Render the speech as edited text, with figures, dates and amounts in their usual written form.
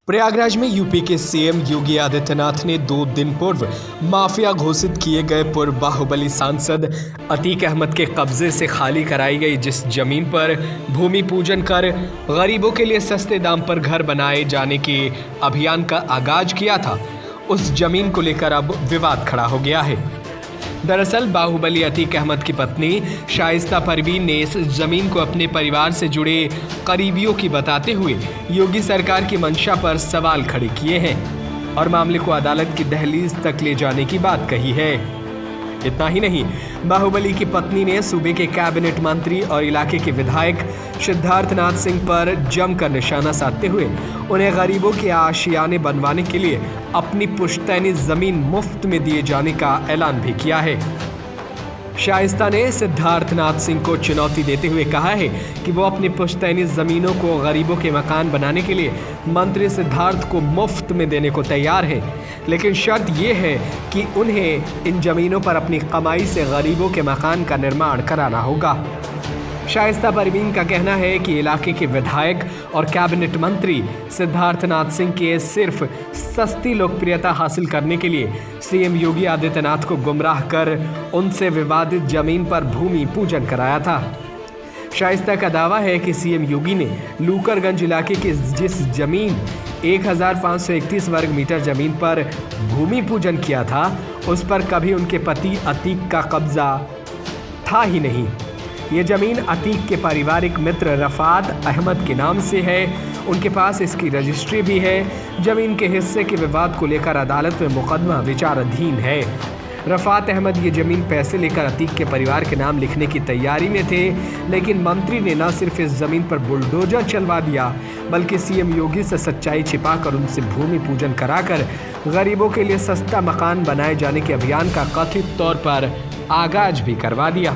प्रयागराज में यूपी के सीएम योगी आदित्यनाथ ने 2 दिन पूर्व माफिया घोषित किए गए पूर्व बाहुबली सांसद अतीक अहमद के कब्जे से खाली कराई गई जिस जमीन पर भूमि पूजन कर गरीबों के लिए सस्ते दाम पर घर बनाए जाने के अभियान का आगाज किया था, उस जमीन को लेकर अब विवाद खड़ा हो गया है। दरअसल बाहुबली अतीक अहमद की पत्नी शाइस्ता परवीन ने इस जमीन को अपने परिवार से जुड़े करीबियों की बताते हुए योगी सरकार की मंशा पर सवाल खड़े किए हैं और मामले को अदालत की दहलीज तक ले जाने की बात कही है। इतना ही नहीं, बाहुबली की पत्नी ने सूबे के कैबिनेट मंत्री और इलाके के विधायक सिद्धार्थनाथ सिंह पर जमकर निशाना साधते हुए उन्हें गरीबों के आशियाने बनवाने के लिए अपनी पुश्तैनी जमीन मुफ्त में दिए जाने का ऐलान भी किया है। शाइस्ता ने सिद्धार्थनाथ सिंह को चुनौती देते हुए कहा है कि वो अपनी पुश्तैनी ज़मीनों को गरीबों के मकान बनाने के लिए मंत्री सिद्धार्थ को मुफ्त में देने को तैयार है, लेकिन शर्त ये है कि उन्हें इन ज़मीनों पर अपनी कमाई से गरीबों के मकान का निर्माण कराना होगा। शाइस्ता परवीन का कहना है कि इलाके के विधायक और कैबिनेट मंत्री सिद्धार्थनाथ सिंह के सिर्फ सस्ती लोकप्रियता हासिल करने के लिए सीएम योगी आदित्यनाथ को गुमराह कर उनसे विवादित जमीन पर भूमि पूजन कराया था। शाइस्ता का दावा है कि सीएम योगी ने लूकरगंज इलाके की जिस जमीन 1531 वर्ग मीटर जमीन पर भूमि पूजन किया था, उस पर कभी उनके पति अतीक का कब्जा था ही नहीं। ये ज़मीन अतीक के पारिवारिक मित्र रफ़ात अहमद के नाम से है, उनके पास इसकी रजिस्ट्री भी है। ज़मीन के हिस्से के विवाद को लेकर अदालत में मुकदमा विचाराधीन है। रफ़ात अहमद ये ज़मीन पैसे लेकर अतीक के परिवार के नाम लिखने की तैयारी में थे, लेकिन मंत्री ने न सिर्फ इस ज़मीन पर बुलडोजर चलवा दिया बल्कि सीएम योगी से सच्चाई छिपाकर उनसे भूमि पूजन कराकर गरीबों के लिए सस्ता मकान बनाए जाने के अभियान का कथित तौर पर आगाज भी करवा दिया।